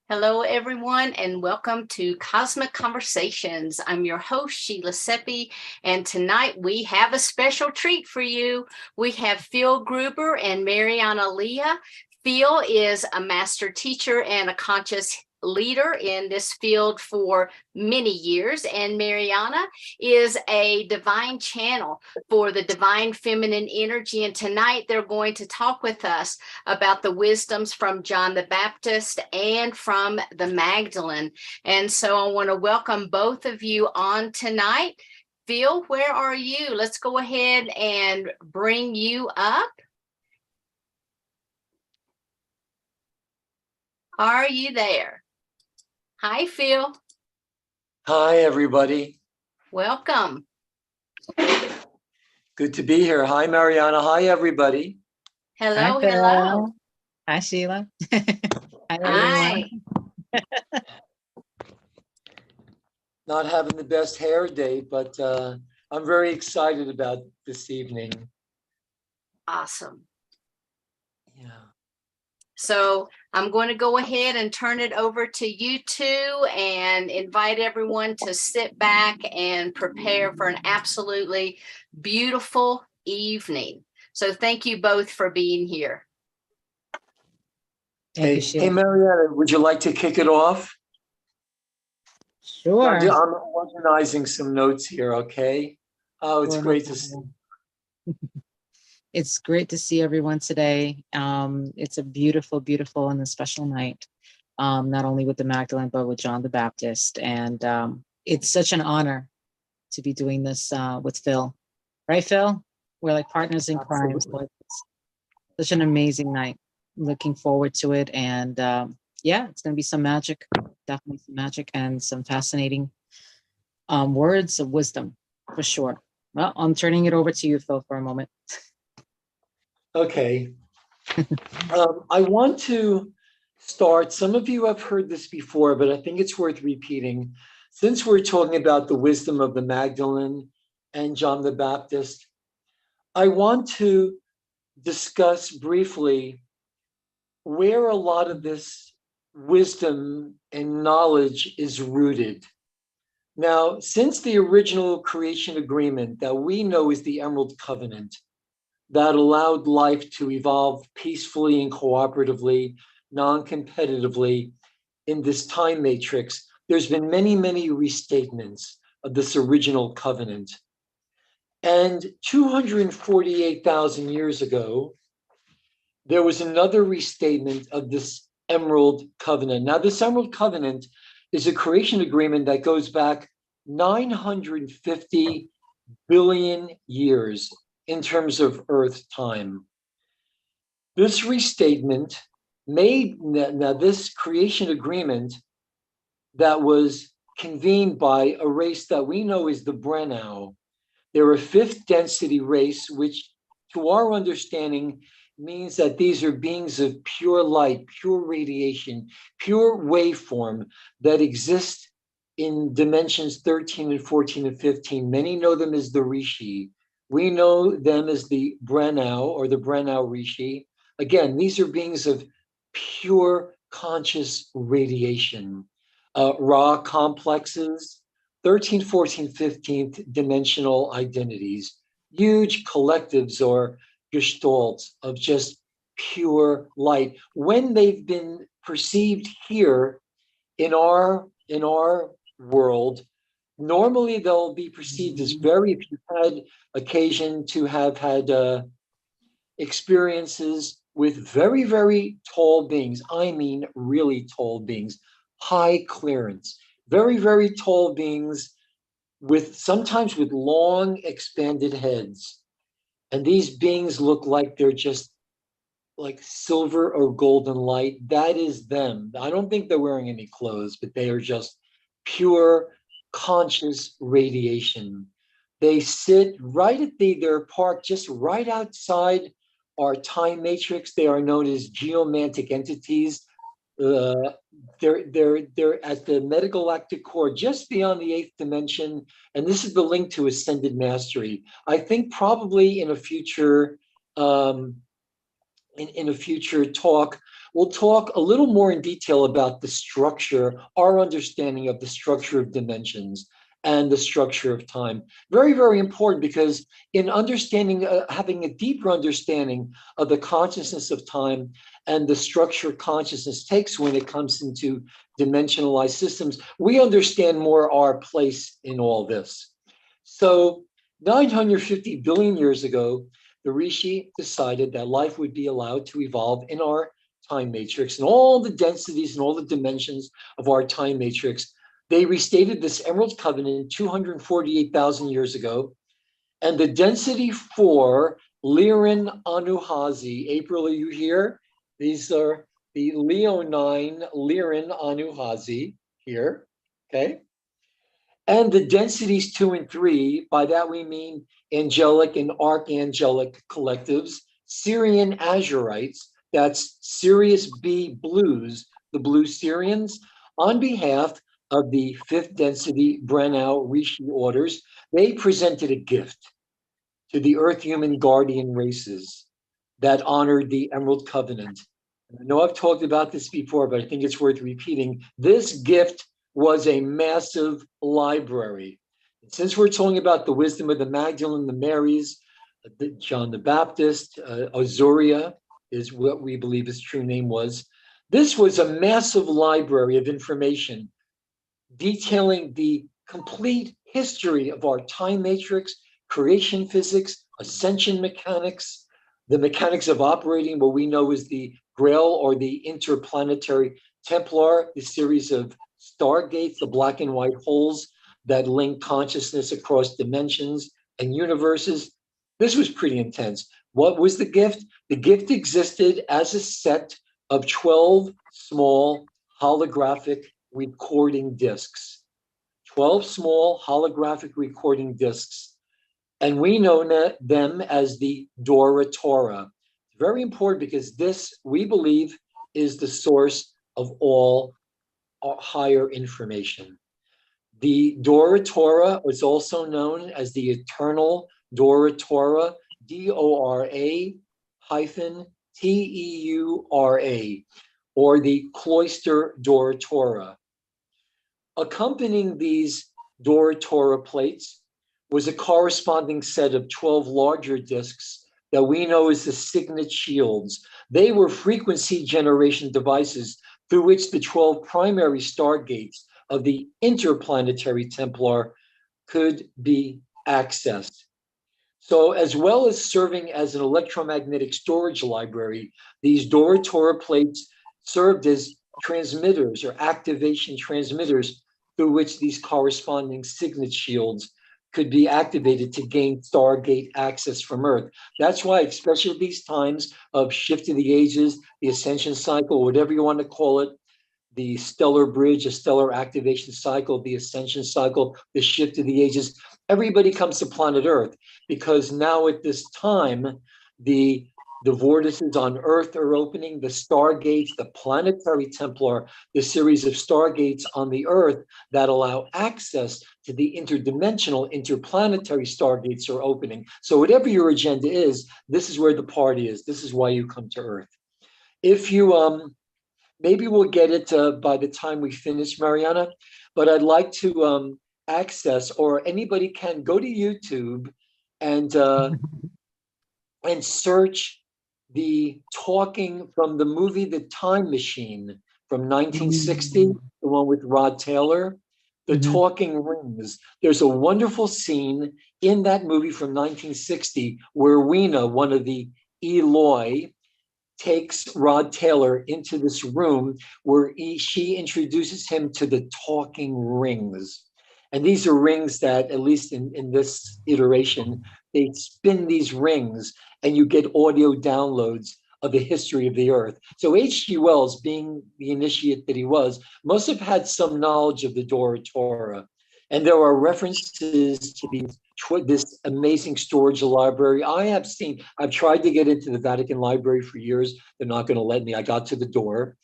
Hello, everyone, and welcome to Cosmic Conversations. I'm your host, Sheila Seppi, and tonight we have a special treat for you. We have Phil Gruber and Mariana Leah. Phil is a master teacher and a conscious leader in this field for many years, and Mariana is a divine channel for the divine feminine energy. And tonight they're going to talk with us about the wisdoms from John the Baptist and from the Magdalene. And so I want to welcome both of you on tonight. Phil, where are you? Let's go ahead and bring you up. Are you there? Hi, Phil. Hi, everybody. Welcome. Good to be here. Hi, Mariana. Hi, everybody. Hello, Hi, hello. Hi, Sheila. Hi, Hi. Not having the best hair day, but I'm very excited about this evening. Awesome. Yeah. So I'm going to go ahead and turn it over to you two and invite everyone to sit back and prepare for an absolutely beautiful evening. So thank you both for being here. Thank you, Hey, Mariana, would you like to kick it off? Sure. I'm organizing some notes here, okay? Oh, it's great to see. It's great to see everyone today. It's a beautiful, beautiful and a special night, not only with the Magdalene, but with John the Baptist. And it's such an honor to be doing this with Phil. Right, Phil? We're like partners in crime. So it's such an amazing night. Looking forward to it. And yeah, it's going to be some magic, definitely some magic and some fascinating words of wisdom for sure. Well, I'm turning it over to you, Phil, for a moment. Okay. I want to start. Some of you have heard this before, but I think it's worth repeating. Since we're talking about the wisdom of the Magdalene and John the Baptist, I want to discuss briefly where a lot of this wisdom and knowledge is rooted. Now, since the original creation agreement that we know is the Emerald Covenant, that allowed life to evolve peacefully and cooperatively, non-competitively in this time matrix, there's been many, many restatements of this original covenant. And 248,000 years ago, there was another restatement of this Emerald Covenant. Now, this Emerald Covenant is a creation agreement that goes back 950 billion years in terms of Earth time. This restatement made, now this creation agreement that was convened by a race that we know is the Brennau. They're a fifth density race, which to our understanding means that these are beings of pure light, pure radiation, pure waveform that exist in dimensions 13 and 14 and 15. Many know them as the Rishi. We know them as the Brennau or the Brennau Rishi. Again, these are beings of pure conscious radiation. Raw complexes, 13, 14, 15th dimensional identities, huge collectives or gestalts of just pure light. When they've been perceived here in our world, normally they'll be perceived as very, if you've had occasion to have had experiences with very, very tall beings, I mean really tall beings, high clearance, very, very tall beings with sometimes with long expanded heads. And these beings look like they're just like silver or golden light. That is them. I don't think they're wearing any clothes, but they are just pure conscious radiation. They sit right at they're parked just right outside our time matrix. They are known as geomantic entities. They're at the metagalactic core, just beyond the eighth dimension, and this is the link to ascended mastery. I think probably in a future in a future talk, we'll talk a little more in detail about the structure, our understanding of the structure of dimensions and the structure of time. Very, very important, because in understanding, having a deeper understanding of the consciousness of time and the structure consciousness takes when it comes into dimensionalized systems, we understand more our place in all this. So 950 billion years ago, the Rishi decided that life would be allowed to evolve in our time matrix and all the densities and all the dimensions of our time matrix. They restated this Emerald Covenant 248,000 years ago. And the density for Lyran Anuhazi, April, are you here? These are the Leonine Lyran Anuhazi here, okay? And the densities 2 and 3, by that we mean angelic and archangelic collectives, Syrian Azurites, that's Sirius B Blues, the Blue Syrians, on behalf of the fifth density Brenau Rishi orders, they presented a gift to the Earth human guardian races that honored the Emerald Covenant. I know I've talked about this before, but I think it's worth repeating. This gift was a massive library. Since we're talking about the wisdom of the Magdalene, the Marys, John the Baptist, Azuria is what we believe his true name was. This was a massive library of information detailing the complete history of our time matrix, creation physics, ascension mechanics, the mechanics of operating what we know as the Grail or the interplanetary Templar, the series of stargates, the black and white holes that link consciousness across dimensions and universes. This was pretty intense. What was the gift? The gift existed as a set of 12 small holographic recording discs, 12 small holographic recording discs. And we know them as the Dora Torah. Very important, because this, we believe, is the source of all higher information. The Dora Torah was also known as the Eternal Dora Torah, DORA hyphen TEURA, or the Cloister Dora Torah. Accompanying these Dora Torah plates was a corresponding set of 12 larger discs that we know as the Signet Shields. They were frequency generation devices through which the 12 primary stargates of the interplanetary Templar could be accessed. So, as well as serving as an electromagnetic storage library, these Dora Torah plates served as transmitters or activation transmitters through which these corresponding Signet Shields could be activated to gain Stargate access from Earth. That's why, especially at these times of shift of the ages, the ascension cycle, whatever you want to call it, the stellar bridge, a stellar activation cycle, the ascension cycle, the shift of the ages, everybody comes to planet Earth, because now at this time, the vortices on Earth are opening, the stargates, the planetary Templar, the series of stargates on the Earth that allow access to the interdimensional, interplanetary stargates are opening. So whatever your agenda is, this is where the party is. This is why you come to Earth. If you, maybe we'll get it by the time we finish, Mariana, but I'd like to access, or anybody can go to YouTube and search the talking from the movie The Time Machine from 1960, the one with Rod Taylor, the talking rings. There's a wonderful scene in that movie from 1960 where Weena, one of the Eloi, takes Rod Taylor into this room where she introduces him to the talking rings. And these are rings that, at least in this iteration, they spin these rings and you get audio downloads of the history of the Earth. So H.G. Wells, being the initiate that he was, must have had some knowledge of the Dora Torah. And there are references to this amazing storage library. I've tried to get into the Vatican Library for years. They're not going to let me. I got to the door.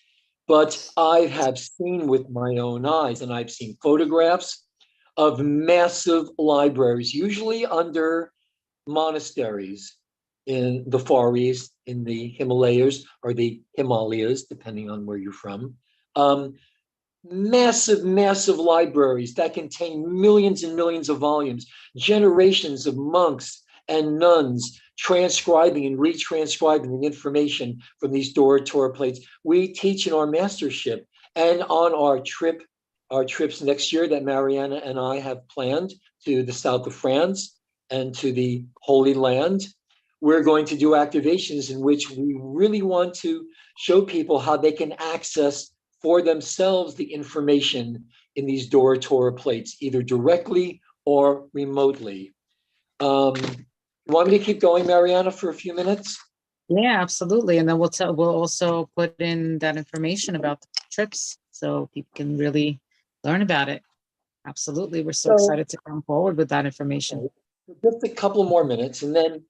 But I have seen with my own eyes, and I've seen photographs of massive libraries, usually under monasteries, in the Far East, in the Himalayas or the Himalayas, depending on where you're from. Massive, massive libraries that contain millions and millions of volumes, generations of monks and nuns transcribing and retranscribing the information from these Dora Torah plates. We teach in our mastership and on our trips next year that Mariana and I have planned to the south of France and to the Holy Land. We're going to do activations in which we really want to show people how they can access for themselves the information in these Dora Torah plates, either directly or remotely. You want me to keep going, Mariana, for a few minutes? Yeah, absolutely. And then we'll also put in that information about the trips so people can really learn about it. Absolutely. We're so excited to come forward with that information. Just a couple more minutes, and then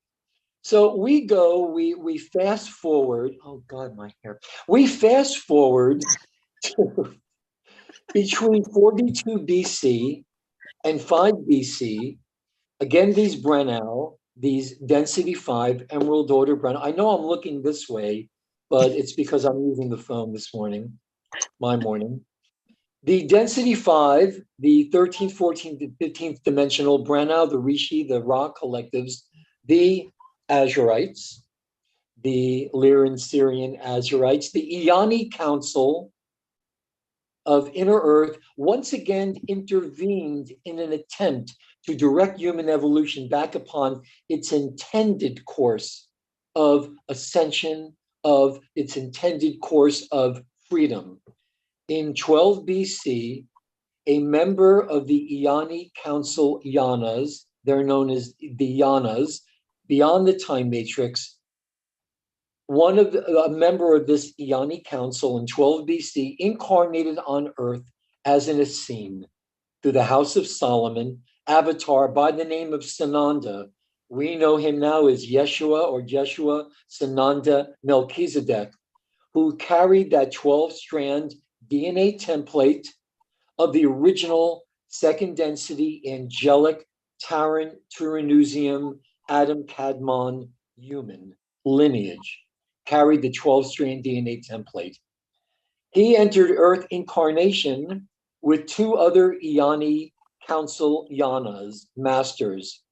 so we fast forward. Oh God, my hair. We fast forward to between 42 BC and 5 BC. Again, these Brenau, these density 5 emerald order Brenau. I know I'm looking this way, but it's because I'm using the phone this morning, my morning. The density 5, the 13th, 14th, and 15th dimensional Brenau, the Rishi, the Ra collectives, the Azurites, the Lyran Syrian Azurites, the Iani Council of Inner Earth once again intervened in an attempt to direct human evolution back upon its intended course of ascension, of its intended course of freedom. In 12 BC, a member of the Iani Council Yanas, they're known as the Yanas, beyond the time matrix, a member of this Iani Council in 12 BC incarnated on Earth as an Essene through the House of Solomon, avatar by the name of Sananda. We know him now as Yeshua or Jeshua Sananda Melchizedek, who carried that 12-strand DNA template of the original second density angelic Taran Turanusium Adam Kadmon human lineage, carried the 12-strand DNA template. He entered Earth incarnation with 2 other Iani Council Yanas, masters.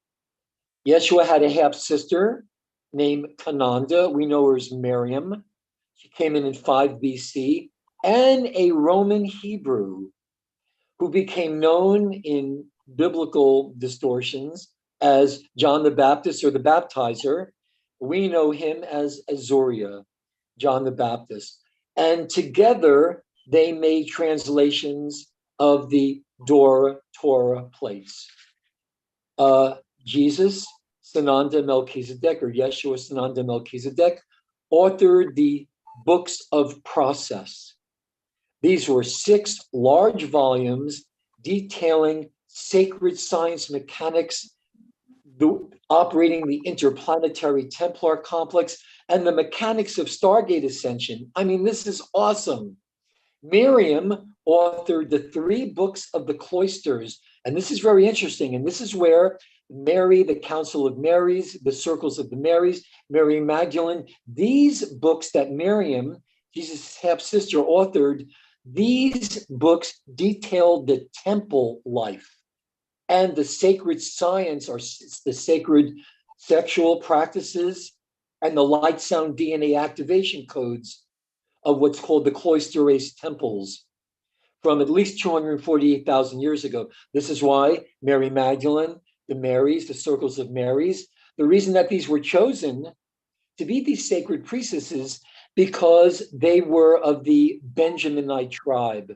Yeshua had a half-sister named Kananda. We know her as Miriam. She came in 5 BC. And a Roman Hebrew who became known in biblical distortions as John the Baptist or the Baptizer. We know him as Azuriah, John the Baptist. And together they made translations of the Dora Torah plates. Jesus, Sananda Melchizedek, or Yeshua Sananda Melchizedek, authored the books of process. These were 6 large volumes detailing sacred science mechanics, operating the interplanetary Templar complex, and the mechanics of Stargate ascension. I mean, this is awesome. Miriam authored the 3 books of the cloisters, and this is very interesting. And this is where Mary, the Council of Marys, the Circles of the Marys, Mary Magdalene, these books that Miriam, Jesus' half-sister, authored, these books detailed the temple life and the sacred science, or the sacred sexual practices, and the light sound DNA activation codes of what's called the cloister race temples from at least 248,000 years ago. This is why Mary Magdalene, the Marys, the Circles of Marys, the reason that these were chosen to be these sacred priestesses, because they were of the Benjaminite tribe.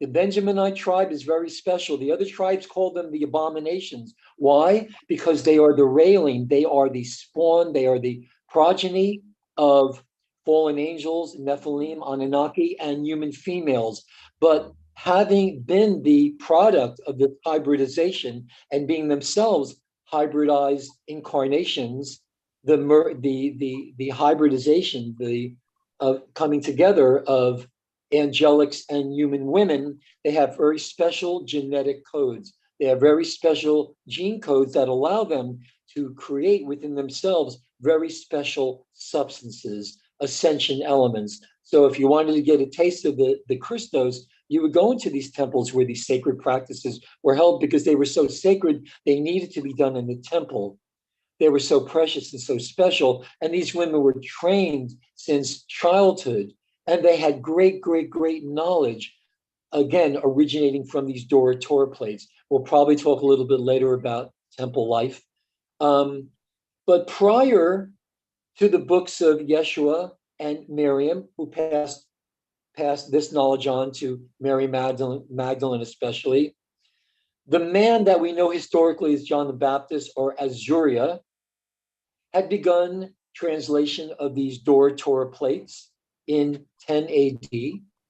The Benjaminite tribe is very special. The other tribes call them the abominations. Why? Because they are the railing, they are the spawn, they are the progeny of fallen angels, Nephilim, Anunnaki, and human females. But having been the product of the hybridization and being themselves hybridized incarnations, the hybridization, the coming together of angelics and human women, they have very special genetic codes. They have very special gene codes that allow them to create within themselves very special substances, ascension elements. So if you wanted to get a taste of the Christos, you would go into these temples where these sacred practices were held because they were so sacred, they needed to be done in the temple. They were so precious and so special. And these women were trained since childhood, and they had great, great, great knowledge, again, originating from these Dora Torah plates. We'll probably talk a little bit later about temple life. But prior to the books of Yeshua and Miriam, who passed this knowledge on to Mary Magdalene especially, the man that we know historically as John the Baptist or Azuria had begun translation of these Dora Torah plates in 10 AD,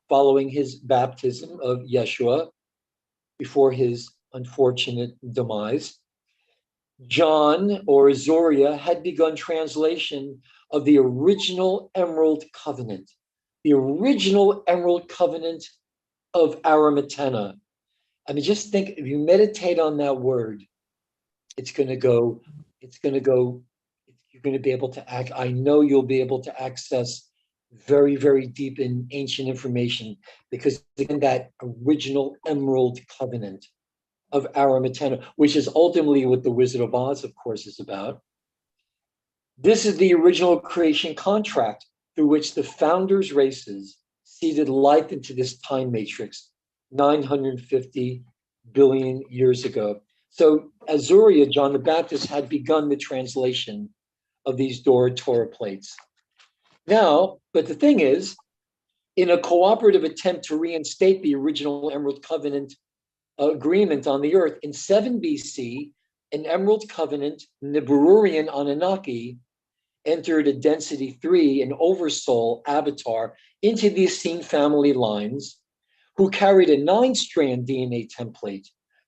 following his baptism of Yeshua before his unfortunate demise. John or Azuria had begun translation of the original Emerald Covenant, the original Emerald Covenant of Aramatena. I mean, just think, if you meditate on that word, it's going to go, you're going to be able to act. I know you'll be able to access very, very deep in ancient information, because again, that original Emerald Covenant of Aramatena, which is ultimately what the Wizard of Oz, of course, is about. This is the original creation contract through which the founders' races seeded life into this time matrix 950 billion years ago. So Azuria, John the Baptist, had begun the translation of these Dora Torah plates. Now, but the thing is, in a cooperative attempt to reinstate the original Emerald Covenant agreement on the earth, in 7 BC, an Emerald Covenant Nibiruian Anunnaki entered a density 3, an oversoul avatar, into the Essene family lines, who carried a 9-strand DNA template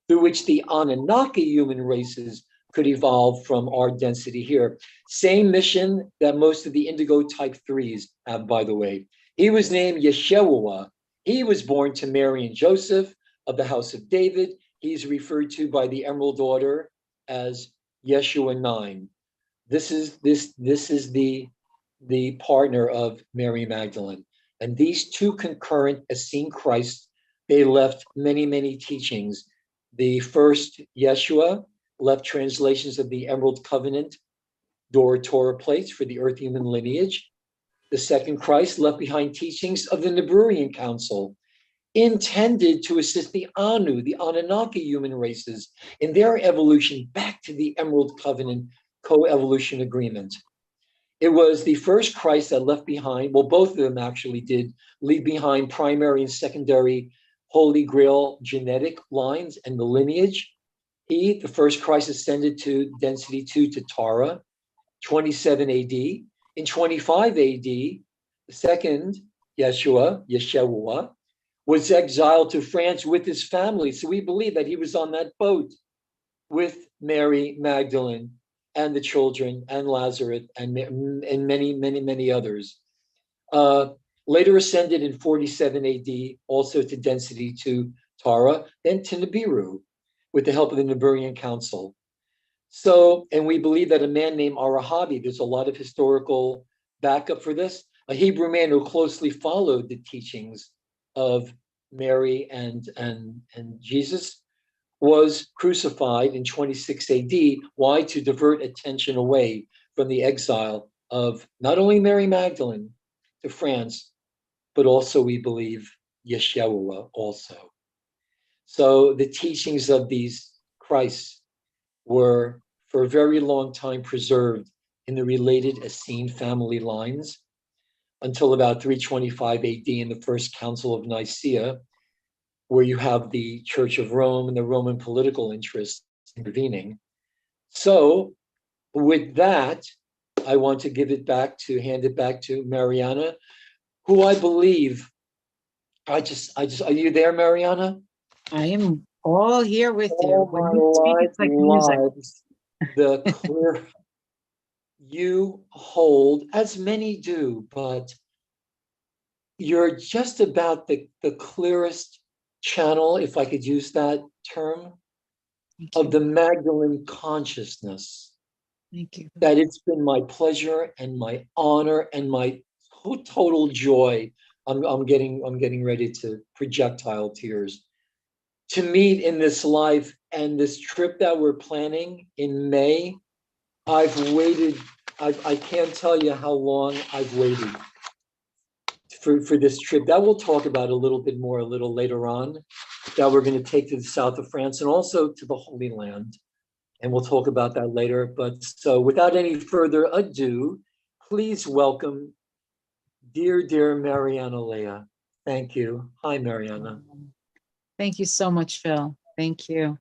through which the Anunnaki human races could evolve from our density here. Same mission that most of the indigo type 3s have, by the way. He was named Yeshua. He was born to Mary and Joseph of the house of David. He's referred to by the Emerald Order as Yeshua 9. This is the partner of Mary Magdalene. And these two concurrent Essene Christs, they left many, many teachings. The first, Yeshua, left translations of the Emerald Covenant Dora Torah plates for the Earth Human Lineage. The second Christ left behind teachings of the Nibiruian Council, intended to assist the Anu, the Anunnaki human races, in their evolution back to the Emerald Covenant co-evolution agreement. It was the first Christ that left behind, well, both of them actually did leave behind primary and secondary Holy Grail genetic lines and the lineage. He, the first Christ, ascended to density 2 to Tara, 27 AD. In 25 AD, the second Yeshua, was exiled to France with his family. So we believe that he was on that boat with Mary Magdalene and the children and Lazarus and many, many, many others. Later ascended in 47 AD, also to density 2 Tara, then to Nibiru, with the help of the Nibiruian Council. So, and we believe that a man named Arahabi, there's a lot of historical backup for this, a Hebrew man who closely followed the teachings of Mary and Jesus, was crucified in 26 AD. Why? To divert attention away from the exile of not only Mary Magdalene to France, but also, we believe, Yeshua also. So the teachings of these Christs were for a very long time preserved in the related Essene family lines until about 325 AD in the First Council of Nicaea, where you have the Church of Rome and the Roman political interests intervening. So with that, I want to hand it back to Mariana, who I believe, are you there, Mariana? I am all here with you. All When my you speak, it's like music. lives, the clear you hold, as many do, but you're just about the clearest channel, if I could use that term, Thank of you. the Magdalene consciousness. Thank you. that it's been my pleasure and my honor and my total joy. I'm getting ready to projectile tears to meet in this life, and this trip that we're planning in May. I've waited. I can't tell you how long I've waited for this trip. That we'll talk about a little bit more a little later on. That we're going to take to the south of France and also to the Holy Land. And we'll talk about that later. But so without any further ado, please welcome dear Mariana Leah. Thank you. Hi, Mariana. Thank you so much, Phil. Thank you.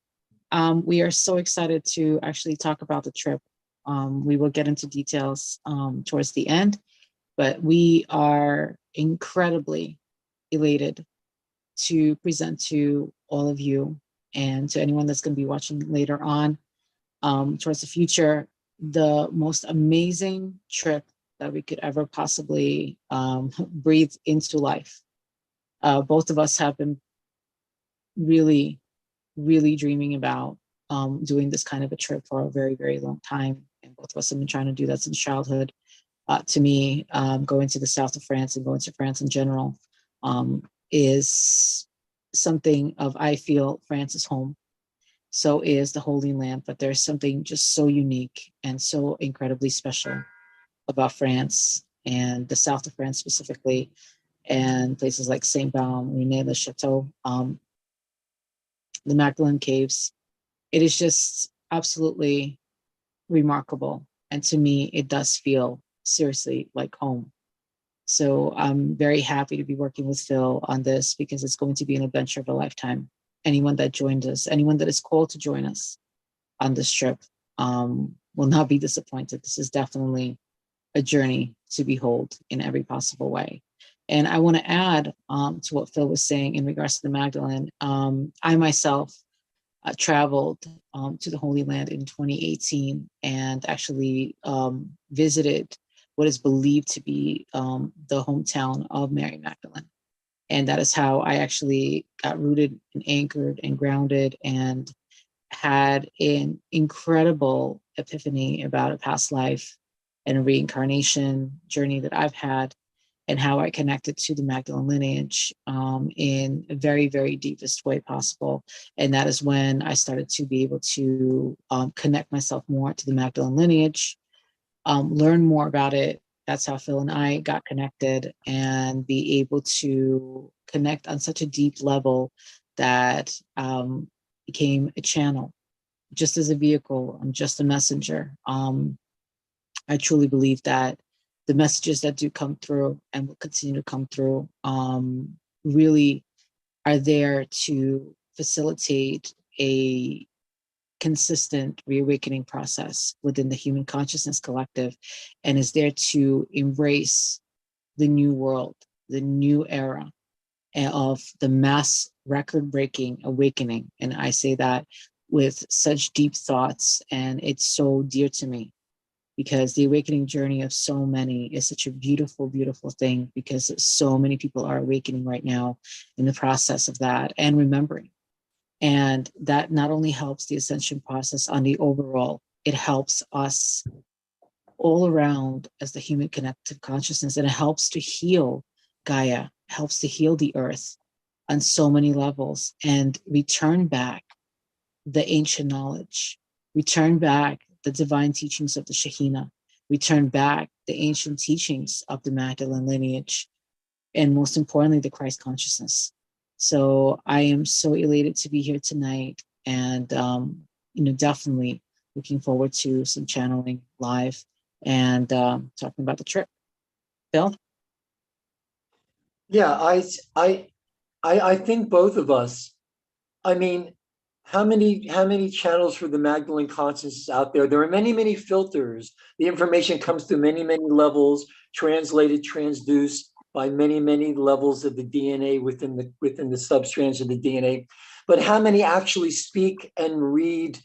We are so excited to actually talk about the trip. We will get into details towards the end, but we are incredibly elated to present to all of you and to anyone that's going to be watching later on towards the future, the most amazing trip that we could ever possibly breathe into life. Both of us have been really dreaming about doing this kind of a trip for a very long time. And both of us have been trying to do that since childhood. To me, going to the south of France and going to France in general is something of, I feel France is home. So is the Holy Land, but there's something just so unique and so incredibly special about France and the south of France specifically, and places like Saint-Baume, Rennes-le-Château, the Magdalene Caves. It is just absolutely remarkable. And to me, it does feel seriously like home. So I'm very happy to be working with Phil on this because it's going to be an adventure of a lifetime. Anyone that joined us, anyone that is called to join us on this trip will not be disappointed. This is definitely a journey to behold in every possible way. And I want to add to what Phil was saying in regards to the Magdalene. I myself traveled to the Holy Land in 2018 and actually visited what is believed to be the hometown of Mary Magdalene. And that is how I actually got rooted and anchored and grounded and had an incredible epiphany about a past life and a reincarnation journey that I've had, and how I connected to the Magdalene lineage in a very deepest way possible. And that is when I started to be able to connect myself more to the Magdalene lineage, learn more about it. That's how Phil and I got connected, and be able to connect on such a deep level that became a channel, just as a vehicle. I'm just a messenger. I truly believe that the messages that do come through and will continue to come through really are there to facilitate a consistent reawakening process within the human consciousness collective, and is there to embrace the new world, the new era of the mass record-breaking awakening. And I say that with such deep thoughts, and it's so dear to me, because the awakening journey of so many is such a beautiful thing, because so many people are awakening right now in the process of that and remembering. And that not only helps the ascension process on the overall, it helps us all around as the human connective consciousness, and it helps to heal Gaia, helps to heal the earth on so many levels, and return back the ancient knowledge, return back the divine teachings of the Shekhinah, return back the ancient teachings of the Magdalene lineage, and most importantly, the Christ consciousness. So I am so elated to be here tonight, and definitely looking forward to some channeling live and talking about the trip. Bill? Yeah, I think both of us. I mean, how many channels for the Magdalene consciousness out there? There are many filters. The information comes through many levels, translated, transduced by many levels of the DNA within the substrands of the DNA. But how many actually speak and read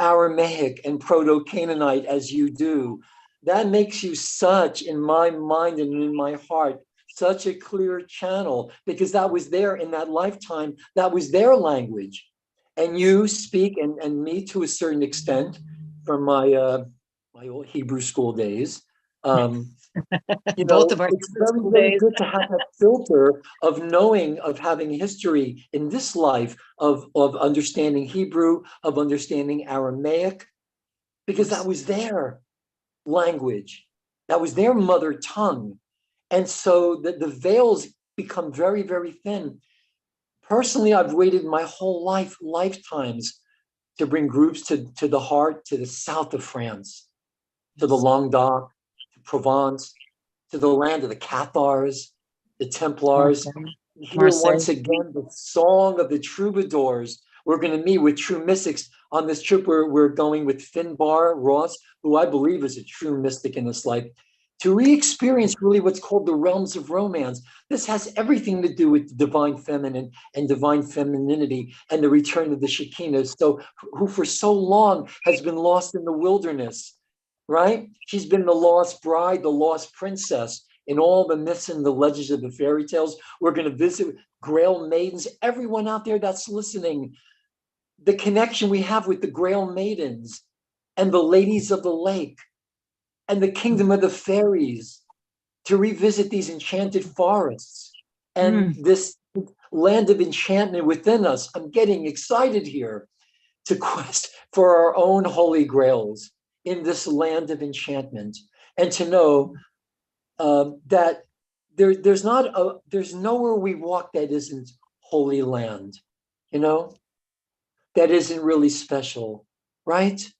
Aramaic and Proto-Canaanite as you do? That makes you such, in my mind and in my heart, such a clear channel, because that was there in that lifetime. That was their language. And you speak, and me to a certain extent, from my my old Hebrew school days. Um, Both of our it's Hebrew very, school very days. good to have that filter of knowing, of having history in this life, of understanding Hebrew, of understanding Aramaic, because that was their language, that was their mother tongue. And so the veils become very, very thin. Personally, I've waited my whole lifetimes to bring groups to the heart, to the south of France, to the Languedoc, to Provence, to the land of the Cathars, the Templars. Here, Marseille. once again, the song of the troubadours. We're going to meet with true mystics on this trip. We're going with Finbar Ross, who I believe is a true mystic in this life, to re-experience really what's called the realms of romance. This has everything to do with the divine feminine and divine femininity and the return of the Shekinah, so who for so long has been lost in the wilderness, right? She's been the lost bride, the lost princess in all the myths and the legends of the fairy tales. We're going to visit Grail maidens, everyone out there that's listening, the connection we have with the Grail maidens and the ladies of the lake and the kingdom of the fairies, to revisit these enchanted forests and this land of enchantment within us. I'm getting excited here to quest for our own holy grails in this land of enchantment, and to know that there's nowhere we walk that isn't holy land, that isn't really special, right?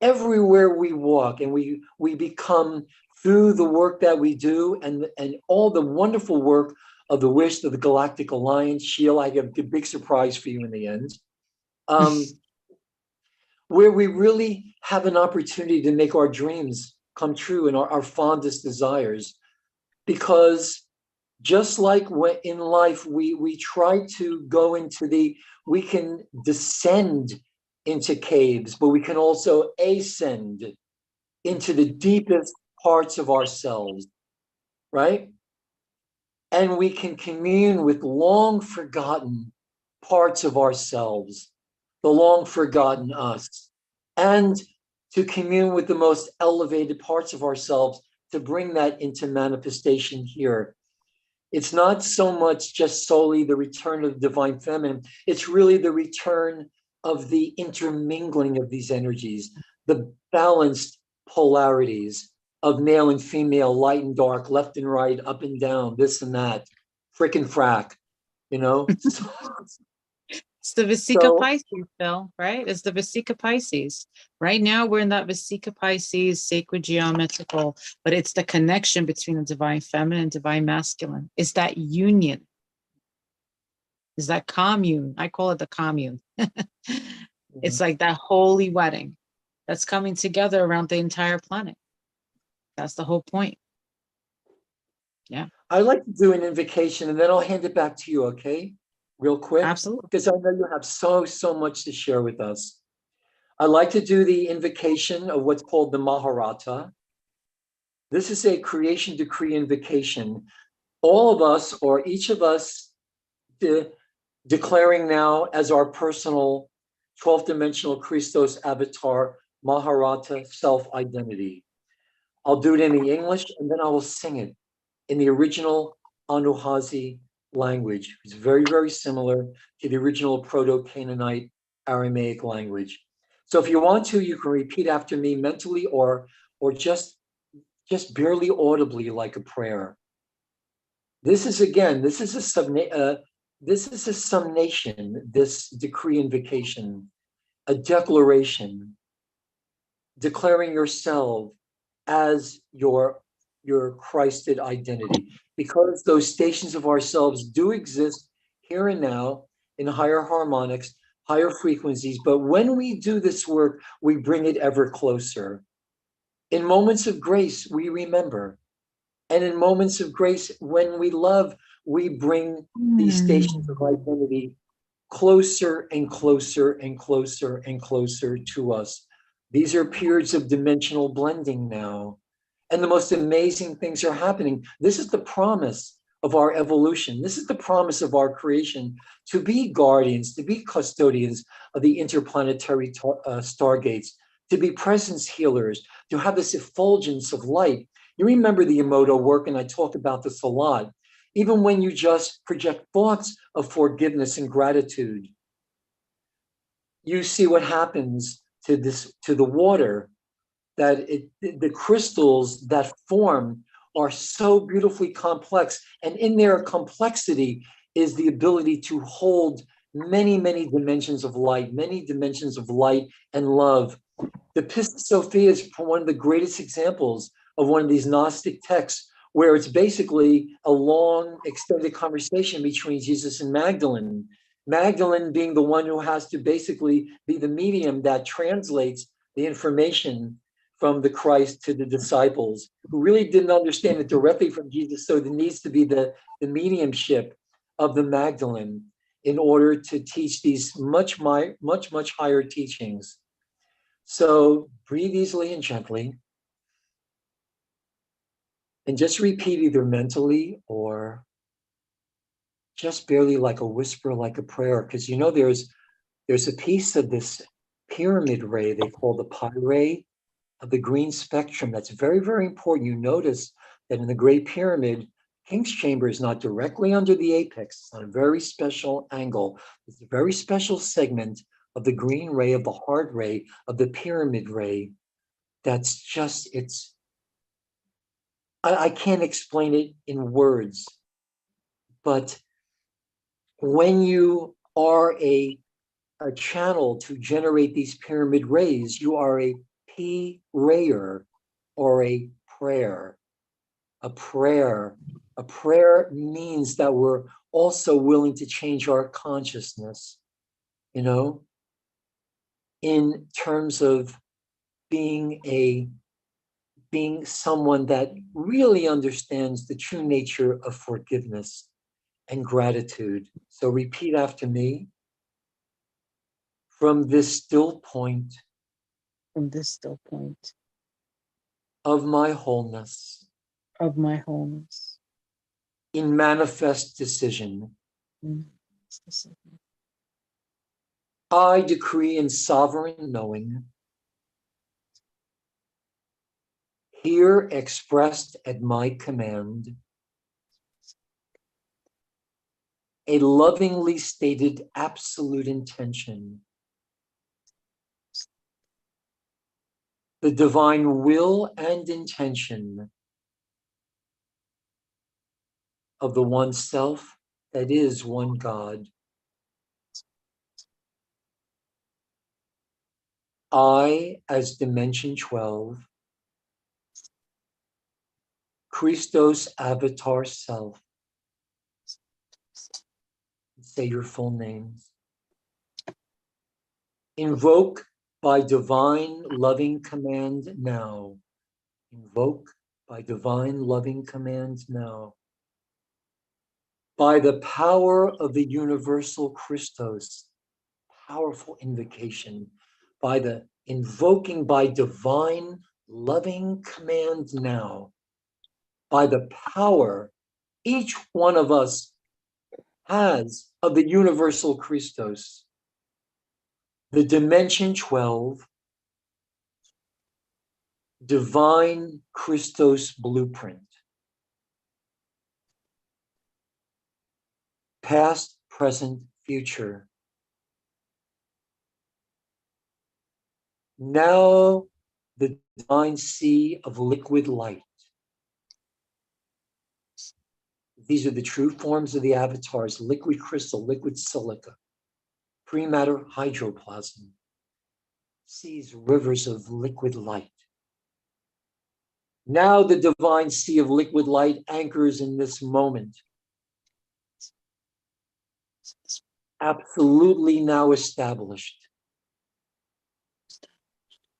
Everywhere we walk, and we become, through the work that we do and all the wonderful work of the Wish of the Galactic Alliance. Sheila, I have a big surprise for you in the end. Where we really have an opportunity to make our dreams come true and our fondest desires. Because just like in life, we try to go we can descend into caves, but we can also ascend into the deepest parts of ourselves, right? And we can commune with long forgotten parts of ourselves, the long forgotten us, and to commune with the most elevated parts of ourselves, to bring that into manifestation here. It's not so much just solely the return of the divine feminine, it's really the return of the intermingling of these energies, the balanced polarities of male and female, light and dark, left and right, up and down, this and that, frick and frack, It's the Vesica Pisces, Phil, right? It's the Vesica Pisces. Right now, we're in that Vesica Pisces, sacred geometrical, but it's the connection between the divine feminine and divine masculine. It's that union. It's that commune. I call it the commune. It's like that holy wedding that's coming together around the entire planet. That's the whole point. Yeah. I'd like to do an invocation and then I'll hand it back to you, okay? Real quick. Absolutely. Because I know you have so much to share with us. I'd like to do the invocation of what's called the Maharata. This is a creation decree invocation. All of us, or each of us, declaring now as our personal 12th dimensional Christos avatar Maharata self-identity. I'll do it in the English and then I will sing it in the original Anuhazi language. It's very, very similar to the original Proto-Canaanite Aramaic language. So if you want to, you can repeat after me mentally or just barely audibly, like a prayer. This is a summation, this decree invocation, a declaration, declaring yourself as your Christed identity, because those stations of ourselves do exist here and now in higher harmonics, higher frequencies. But when we do this work, we bring it ever closer. In moments of grace, we remember. And in moments of grace, when we love, we bring these stations of identity closer and closer and closer and closer to us. These are periods of dimensional blending now. And the most amazing things are happening. This is the promise of our evolution. This is the promise of our creation, to be guardians, to be custodians of the interplanetary stargates, to be presence healers, to have this effulgence of light. You remember the Emoto work, and I talk about this a lot. Even when you just project thoughts of forgiveness and gratitude, you see what happens to the water, that the crystals that form are so beautifully complex. And in their complexity is the ability to hold many, many dimensions of light, many dimensions of light and love. The Pistis Sophia is one of the greatest examples of one of these Gnostic texts, where it's basically a long, extended conversation between Jesus and Magdalene. Magdalene being the one who has to basically be the medium that translates the information from the Christ to the disciples, who really didn't understand it directly from Jesus. So there needs to be the mediumship of the Magdalene in order to teach these much higher teachings. So breathe easily and gently, and just repeat either mentally or just barely, like a whisper, like a prayer. Because there's a piece of this pyramid ray they call the pi ray of the green spectrum that's very, very important. You notice that in the Great Pyramid, King's Chamber is not directly under the apex. It's on a very special angle. It's a very special segment of the green ray, of the heart ray, of the pyramid ray. That's just, I can't explain it in words, but when you are a channel to generate these pyramid rays, you are a P-rayer, or a prayer. A prayer. A prayer means that we're also willing to change our consciousness, in terms of being someone that really understands the true nature of forgiveness and gratitude. So repeat after me. From this still point of my wholeness, in manifest decision, I decree in sovereign knowing, here expressed at my command, a lovingly stated absolute intention, the divine will and intention of the one self that is one God. I, as dimension 12, Christos avatar self. Say your full names. Invoke by divine loving command now. Invoke by divine loving command now. By the power of the universal Christos, powerful invocation, by the invoking by divine loving command now, by the power each one of us has of the universal Christos, the dimension 12, divine Christos blueprint, past, present, future. Now the divine sea of liquid light. These are the true forms of the avatars: liquid crystal, liquid silica, prematter hydroplasm, seas, rivers of liquid light. Now the divine sea of liquid light anchors in this moment. Absolutely now established.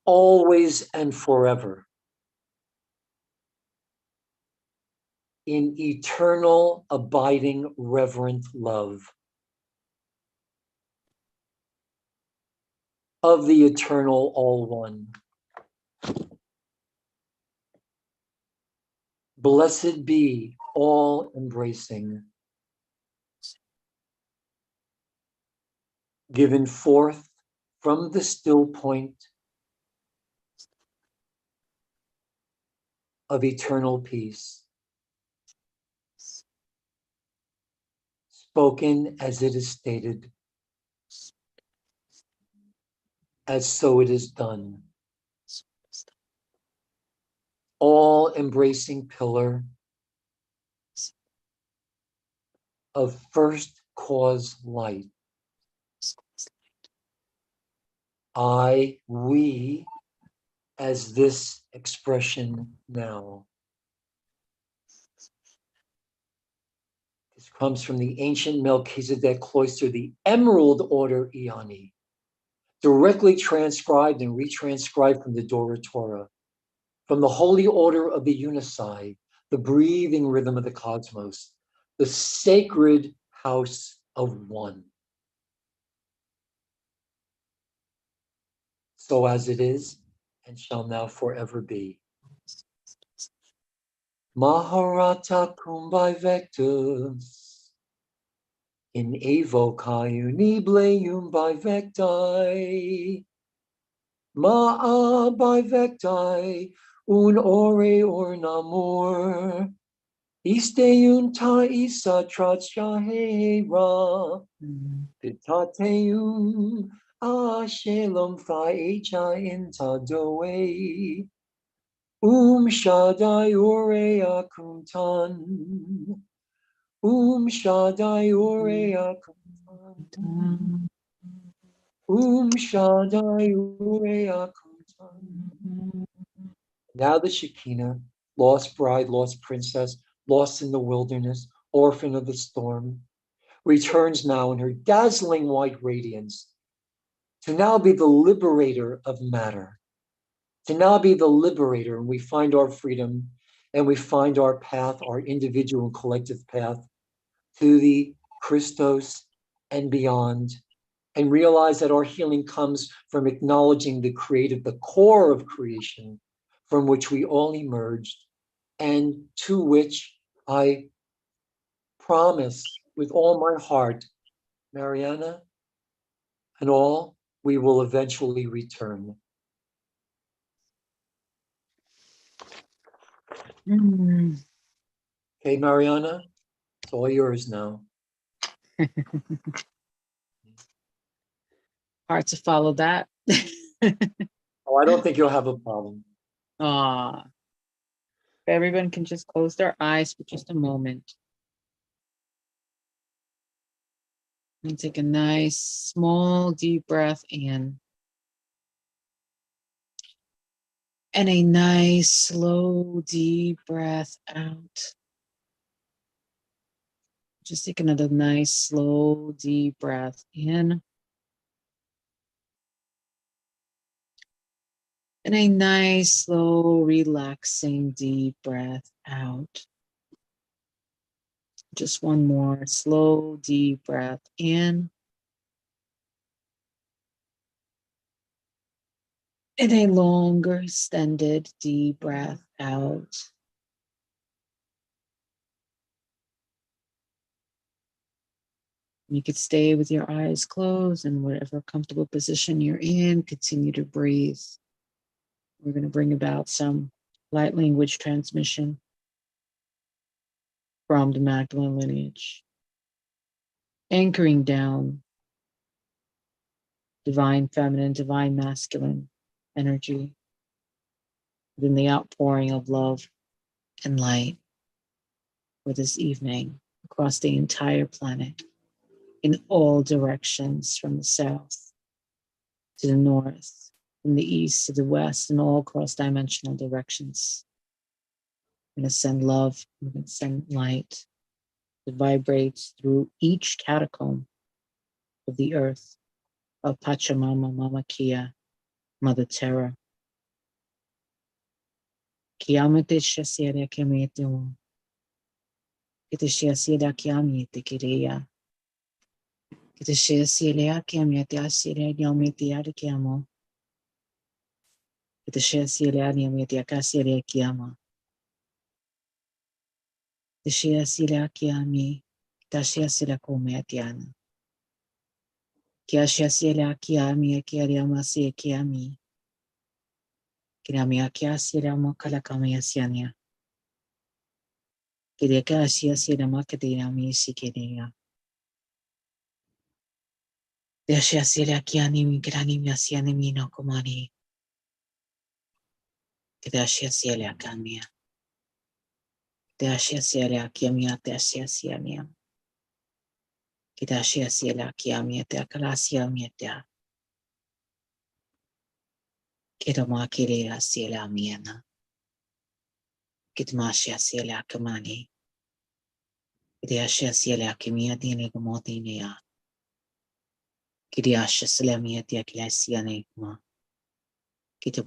Always and forever. In eternal, abiding, reverent love of the eternal all one. Blessed be all embracing, given forth from the still point of eternal peace, spoken as it is stated, as so it is done. All embracing pillar of first cause light. We, as this expression now. This comes from the ancient Melchizedek cloister, the Emerald Order Iani, directly transcribed and retranscribed from the Dora Torah, from the Holy Order of the Unisai, the breathing rhythm of the cosmos, the sacred house of one. So as it is, and shall now forever be. Maharata Kumbai Vectus, in Evo Kayuni Bleum by Vectai, Ma'a by Vectai, un ore or namor, Isteun ta isa trachahera, Pitateum, Ashelum Thaecha in Tadoe, Shaddai Urea Kuntan, Shaddai Urea Kuntan, Shaddai Urea Kuntan. Now the Shekinah, lost bride, lost princess, lost in the wilderness, orphan of the storm, returns now in her dazzling white radiance to now be the liberator of matter, to now be the liberator, and we find our freedom and we find our path, our individual and collective path to the Christos and beyond, and realize that our healing comes from acknowledging the creative, the core of creation from which we all emerged, and to which I promise with all my heart, Mariana, and all, we will eventually return. Okay, Mariana, it's all yours now. Hard to follow that. Oh, I don't think you'll have a problem. If everyone can just close their eyes for just a moment. And take a nice, small, deep breath in. And a nice, slow, deep breath out. Just take another nice, slow, deep breath in. And a nice, slow, relaxing, deep breath out. Just one more slow, deep breath in. And a longer, extended, deep breath out. You could stay with your eyes closed in whatever comfortable position you're in. Continue to breathe. We're going to bring about some light language transmission from the Magdalene lineage, anchoring down divine feminine, divine masculine energy within the outpouring of love and light for this evening across the entire planet in all directions, from the south to the north, from the east to the west, and all cross-dimensional directions. We're going to send love, we're going to send light that vibrates through each catacomb of the earth, of Pachamama, Mama Kia, Mother Terra. Kiamete shasiada kiamete, ite shasiada kiamete kiria, ite shasiada kiamete asiada kiamete ada kiamo, ite shasiada kiamete akasiada kiama, ite shasiada kiami, tashasiada kometiana, kia shasiada kiami, kiariamasi kiami, kiami akiasiada mokalakamiasiania. Kideka sia sia makadina mi sikidina. Desha sia kiani mi grani mi asiani mi no komani. Kidasha sia kania. Desha sia kiamia desha sia nia. Kidasha sia kiamia te kalasia mieta. Kidama kiria sia miena. Kidmasha sia kamani. Kidasha sia kimia dini gomotinia. Kidasha salamia te klasia ne. Take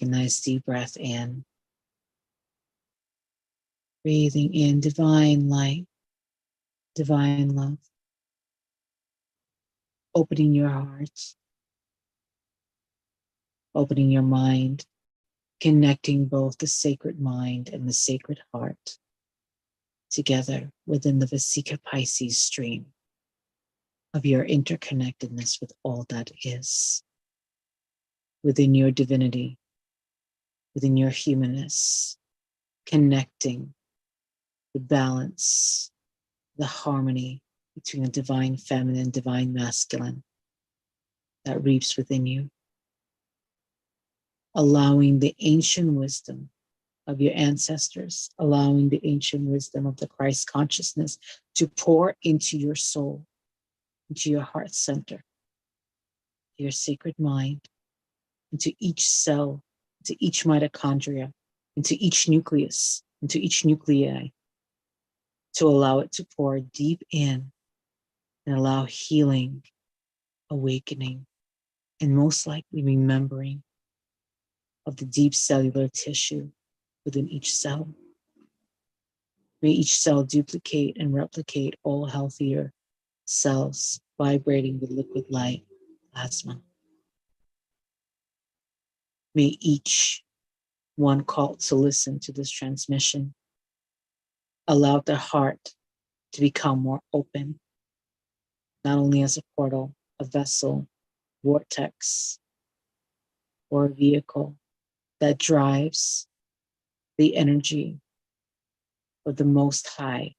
a nice deep breath in, breathing in divine light, divine love, opening your heart, opening your mind, connecting both the sacred mind and the sacred heart together within the Vasika Pisces stream of your interconnectedness with all that is, within your divinity, within your humanness, connecting the balance, the harmony between the divine feminine, divine masculine that reaps within you, allowing the ancient wisdom of your ancestors, allowing the ancient wisdom of the Christ consciousness to pour into your soul, into your heart center, your sacred mind, into each cell, into each mitochondria, into each nucleus, into each nuclei, to allow it to pour deep in and allow healing, awakening, and most likely remembering of the deep cellular tissue within each cell. May each cell duplicate and replicate all healthier cells vibrating with liquid light plasma. May each one called to listen to this transmission allow their heart to become more open, not only as a portal, a vessel, vortex, or a vehicle that drives the energy of the Most High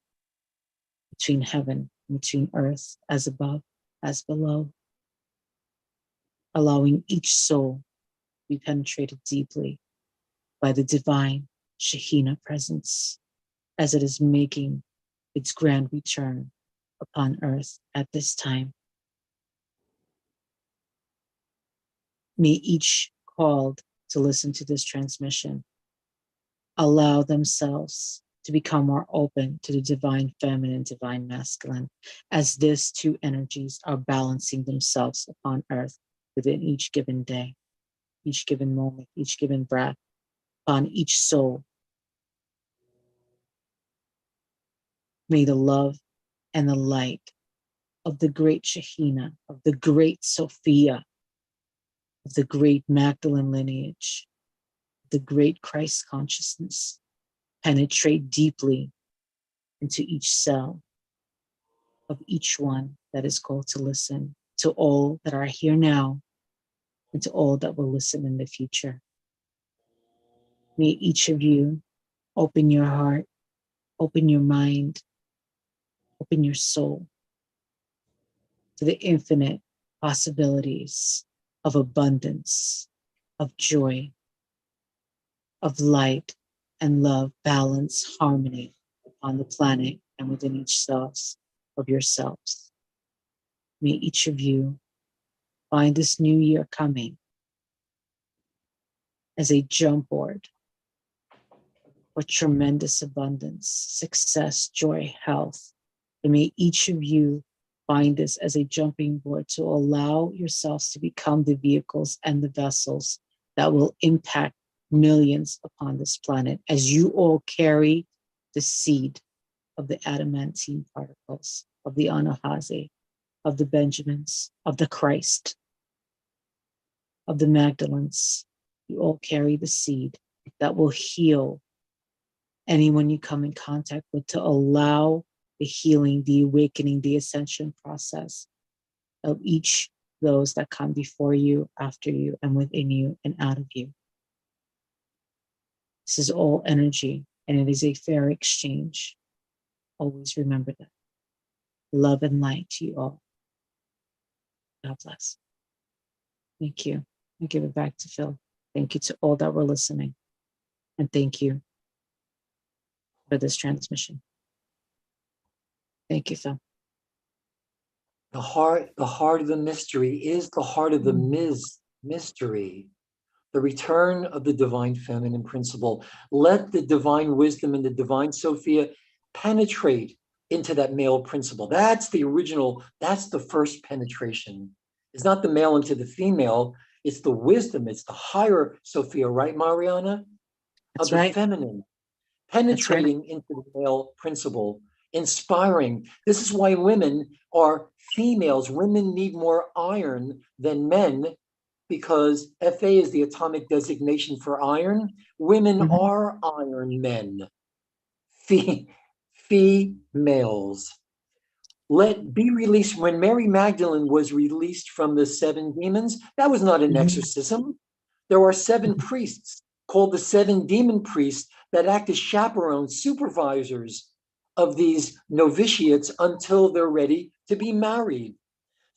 between heaven and between earth, as above, as below, allowing each soul to be penetrated deeply by the divine Shekhinah presence as it is making its grand return upon earth at this time. May each called to listen to this transmission allow themselves to become more open to the divine feminine, divine masculine, as these two energies are balancing themselves upon earth within each given day, each given moment, each given breath, upon each soul. May the love and the light of the great Shekhinah, of the great Sophia, of the great Magdalene lineage, the great Christ consciousness penetrate deeply into each cell of each one that is called to listen, to all that are here now and to all that will listen in the future. May each of you open your heart, open your mind, open your soul to the infinite possibilities of abundance, of joy, of light and love, balance, harmony on the planet and within each cells of yourselves. May each of you find this new year coming as a jump board for tremendous abundance, success, joy, health. And may each of you find this as a jumping board to allow yourselves to become the vehicles and the vessels that will impact millions upon this planet as you all carry the seed of the adamantine particles, of the Anahaze, of the Benjamins, of the Christ, of the Magdalens. You all carry the seed that will heal anyone you come in contact with, to allow the healing, the awakening, the ascension process of each those that come before you, after you, and within you and out of you. This is all energy, and it is a fair exchange. Always remember that. Love and light to you all. God bless. Thank you. I give it back to Phil. Thank you to all that were listening. And thank you for this transmission. Thank you, Phil. The heart of the mystery is the heart of the mystery. The return of the divine feminine principle. Let the divine wisdom and the divine Sophia penetrate into that male principle. That's the original, that's the first penetration. It's not the male into the female, it's the wisdom, it's the higher Sophia, right, Mariana? That's of the right. feminine, penetrating into the male principle, inspiring. This is why women are females. Women need more iron than men, because Fa is the atomic designation for iron. Women are iron men. Females. Let be released. When Mary Magdalene was released from the 7 demons, that was not an exorcism. There are 7 priests called the 7 demon priests that act as chaperones, supervisors of these novitiates until they're ready to be married.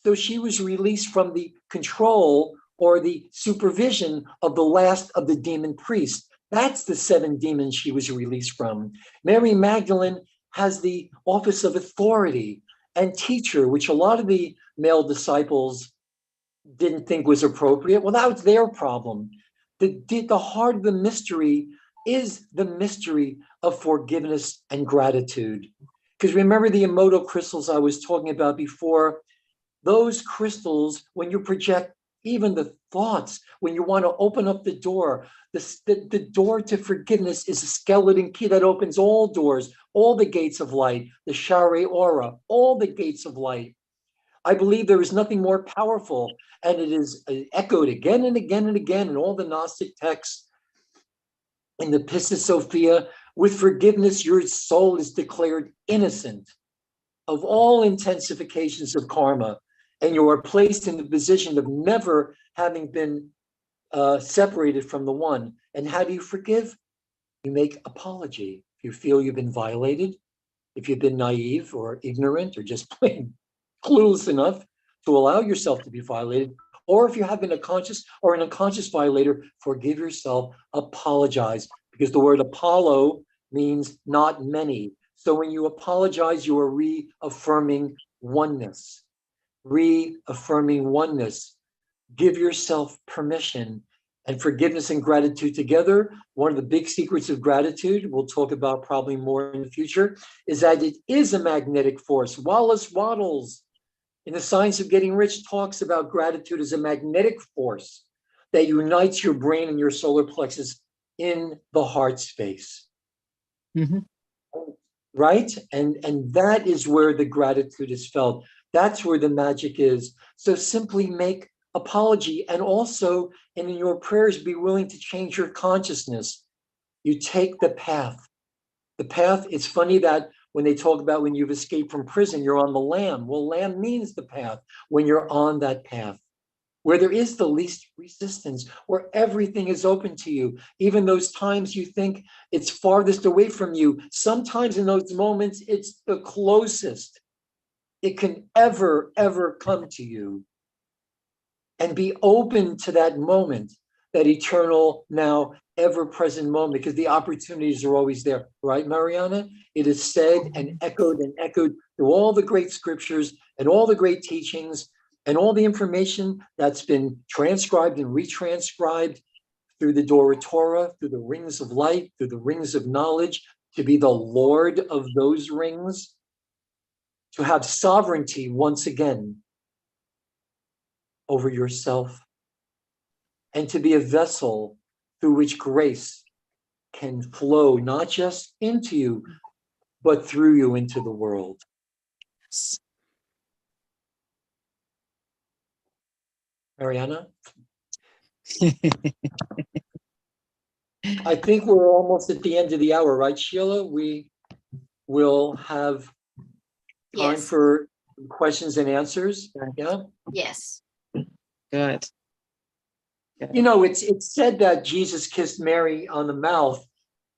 So she was released from the control or the supervision of the last of the demon priests. That's the 7 demons she was released from. Mary Magdalene has the office of authority and teacher, which a lot of the male disciples didn't think was appropriate. Well, that was their problem. The heart of the mystery is the mystery of forgiveness and gratitude. Because remember the Emoto crystals I was talking about before? Those crystals, when you project even the thoughts, when you want to open up the door, the door to forgiveness is a skeleton key that opens all doors, all the gates of light, the Share Aura, all the gates of light. I believe there is nothing more powerful, and it is echoed again and again and again in all the Gnostic texts, in the Pistis Sophia. With forgiveness, your soul is declared innocent of all intensifications of karma, and you are placed in the position of never having been separated from the one. And how do you forgive? You make apology. If you feel you've been violated, if you've been naive or ignorant or just plain clueless enough to allow yourself to be violated, or if you have been a conscious or an unconscious violator, forgive yourself, apologize, because the word Apollo means not many. So when you apologize, you are reaffirming oneness. Reaffirming oneness. Give yourself permission. And forgiveness and gratitude together, one of the big secrets of gratitude, we'll talk about probably more in the future, is that it is a magnetic force. Wallace Wattles, in The Science of Getting Rich, talks about gratitude as a magnetic force that unites your brain and your solar plexus in the heart space. Right? And that is where the gratitude is felt. That's where the magic is. So simply make apology, and also, and in your prayers, be willing to change your consciousness. You take the path. The path, it's funny that when they talk about when you've escaped from prison, you're on the lam. Well, lam means the path. When you're on that path, where there is the least resistance, where everything is open to you, even those times you think it's farthest away from you, sometimes in those moments, it's the closest it can ever come to you. And be open to that moment, that eternal, now ever-present moment, because the opportunities are always there. Right, Mariana? It is said and echoed through all the great scriptures and all the great teachings and all the information that's been transcribed and retranscribed through the Dora Torah, through the rings of light, through the rings of knowledge, to be the Lord of those rings, to have sovereignty once again over yourself, and to be a vessel through which grace can flow, not just into you, but through you into the world. Mariana? I think we're almost at the end of the hour, right, Sheila? We will have time for questions and answers. Yeah? Yes. Good. You know, it's said that Jesus kissed Mary on the mouth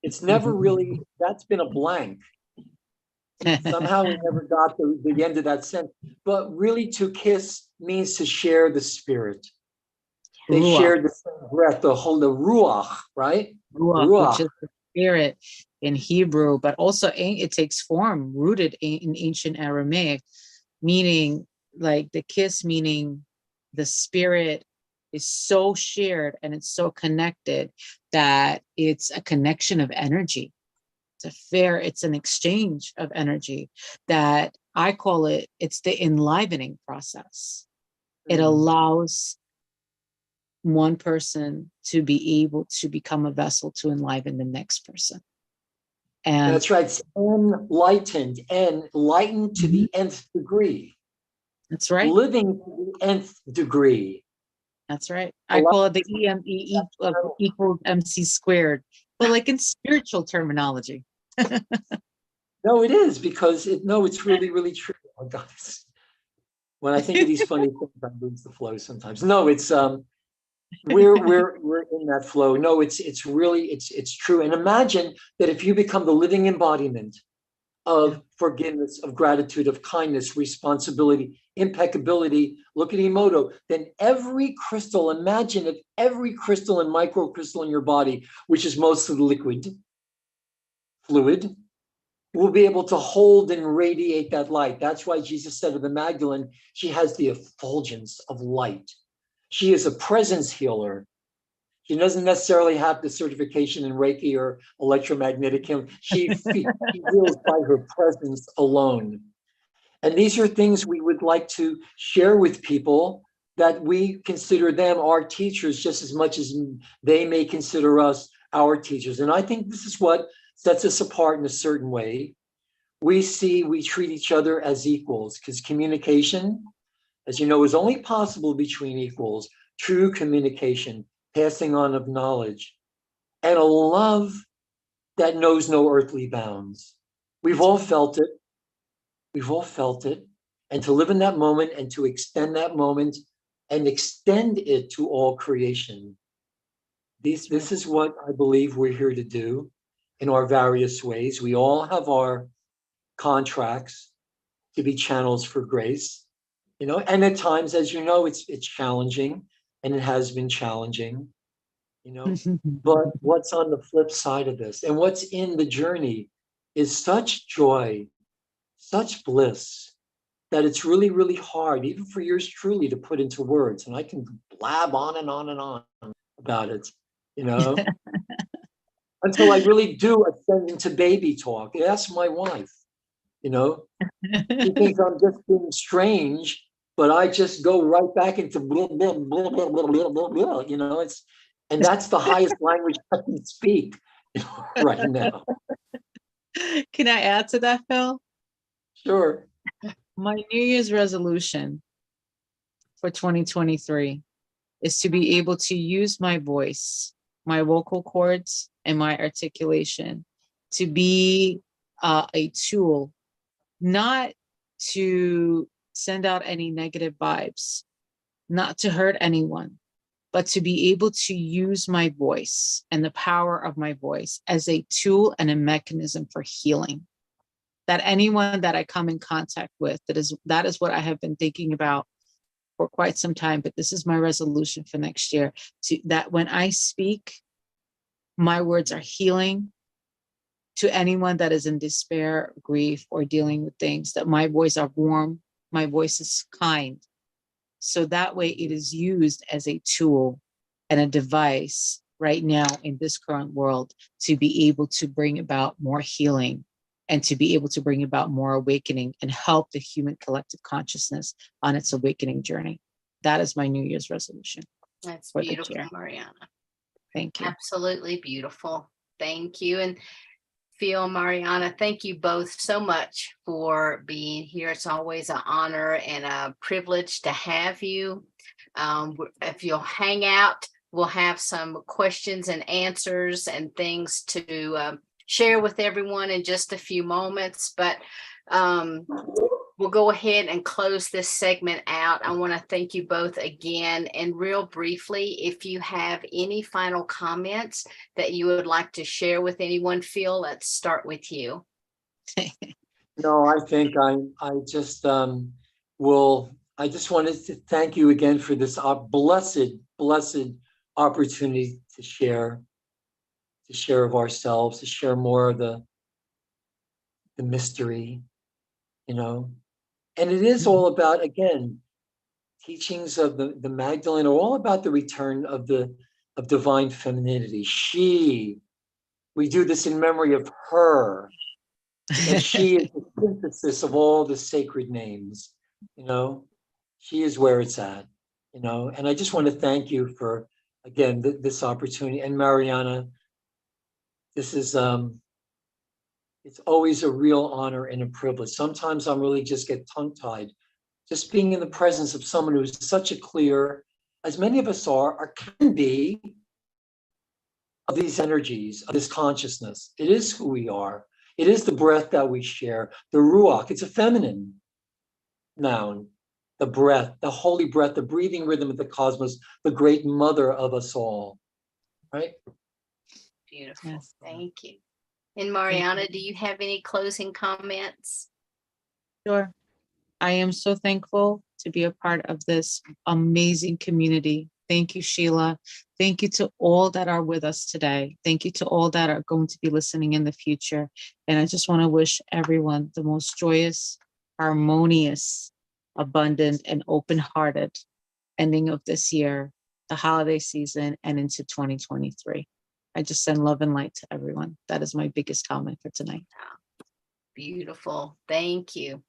It's never really, that's been a blank. Somehow we never got the end of that sentence. But really, to kiss means to share the spirit. They Ruach, shared the same breath, the ruach, right? which is the spirit in Hebrew, but also it takes form rooted in ancient Aramaic, meaning like the kiss, meaning the spirit is so shared and it's so connected that it's a connection of energy. It's an exchange of energy that I call it, it's the enlivening process. It allows one person to be able to become a vessel to enliven the next person. And that's right. It's enlightened to the nth degree. That's right. Living to the nth degree. That's right. I call it the EME equals MC squared, but like in spiritual terminology. No, it is, because it's really, really true. Oh, God, when I think of these funny things, I lose the flow sometimes. No, it's we're in that flow. No, it's really it's true. And imagine that if you become the living embodiment of forgiveness, of gratitude, of kindness, responsibility, impeccability, look at Emoto, then every crystal, imagine if every crystal and microcrystal in your body, which is mostly liquid, fluid, will be able to hold and radiate that light. That's why Jesus said of the Magdalene, she has the effulgence of light. She is a presence healer. She doesn't necessarily have the certification in Reiki or electromagnetic healing. She heals by her presence alone. And these are things we would like to share with people, that we consider them our teachers just as much as they may consider us our teachers. And I think this is what sets us apart in a certain way. We treat each other as equals, because communication, as you know, is only possible between equals. True communication, passing on of knowledge, and a love that knows no earthly bounds. We've all felt it. We've all felt it. And to live in that moment and to extend that moment and extend it to all creation. This is what I believe we're here to do in our various ways. We all have our contracts to be channels for grace, and at times, as you know, it's challenging, and it has been challenging, but what's on the flip side of this, and what's in the journey, is such joy, such bliss, that it's really, really hard, even for yours truly, to put into words. And I can blab on and on and on about it, until I really do ascend into baby talk. Ask my wife. She thinks I'm just being strange, but I just go right back into blah, blah, blah, blah, blah, blah, blah, blah, and that's the highest language I can speak right now. Can I add to that, Phil? Sure. My New Year's resolution for 2023 is to be able to use my voice, my vocal cords, and my articulation to be a tool, not to send out any negative vibes, not to hurt anyone, but to be able to use my voice and the power of my voice as a tool and a mechanism for healing. That anyone that I come in contact with, that is what I have been thinking about for quite some time, but this is my resolution for next year, that when I speak, my words are healing to anyone that is in despair, grief, or dealing with things, that my voice are warm, my voice is kind. So that way it is used as a tool and a device right now in this current world to be able to bring about more healing and to be able to bring about more awakening and help the human collective consciousness on its awakening journey. That is my New Year's resolution. That's beautiful, Mariana. Thank you. Absolutely beautiful. Thank you. And Phil, Mariana, thank you both so much for being here. It's always an honor and a privilege to have you. If you'll hang out, we'll have some questions and answers and things to share with everyone in just a few moments. But we'll go ahead and close this segment out. I want to thank you both again. And real briefly, if you have any final comments that you would like to share with anyone, Phil, let's start with you. No, I think I just I just wanted to thank you again for this blessed opportunity to share of ourselves, to share more of the mystery, you know. And it is all about, again, teachings of the Magdalene are all about the return of divine femininity. We do this in memory of her, that she is the synthesis of all the sacred names, you know. She is where it's at, you know. And I just want to thank you for, again, this opportunity. And Mariana, this is it's always a real honor and a privilege. Sometimes I'm really just get tongue-tied, just being in the presence of someone who's such a clear, as many of us are, or can be, of these energies, of this consciousness. It is who we are. It is the breath that we share, the ruach. It's a feminine noun, the breath, the holy breath, the breathing rhythm of the cosmos, the great mother of us all, right? Beautiful. Yes. Thank you. And Mariana, do you have any closing comments? Sure. I am so thankful to be a part of this amazing community. Thank you, Sheila. Thank you to all that are with us today. Thank you to all that are going to be listening in the future. And I just want to wish everyone the most joyous, harmonious, abundant, and open-hearted ending of this year, the holiday season, and into 2023. I just send love and light to everyone. That is my biggest comment for tonight. Beautiful. Thank you.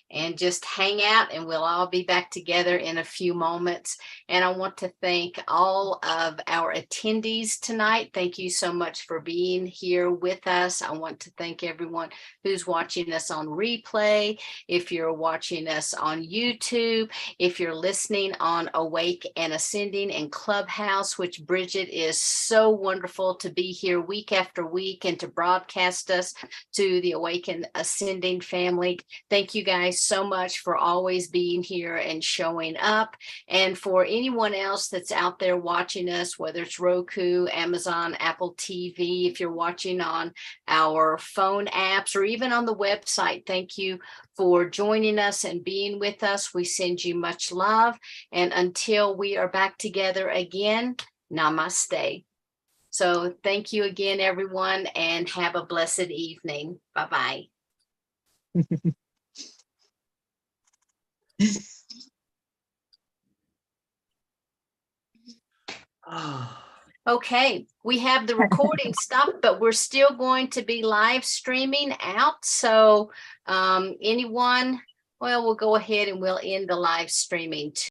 And just hang out and we'll all be back together in a few moments. And I want to thank all of our attendees tonight. Thank you so much for being here with us. I want to thank everyone who's watching us on replay. If you're watching us on YouTube, if you're listening on Awake and Ascending and Clubhouse, which Bridget is so wonderful to be here week after week and to broadcast us to the Awake and Ascending family. Thank you guys so much for always being here and showing up. And for anyone else that's out there watching us, whether it's Roku, Amazon, Apple TV, if you're watching on our phone apps or even on the website, thank you for joining us and being with us. We send you much love. And until we are back together again, namaste. So thank you again, everyone, and have a blessed evening. Bye-bye. Okay, we have the recording stopped, but we're still going to be live streaming out. So anyone, well, we'll go ahead and we'll end the live streaming too.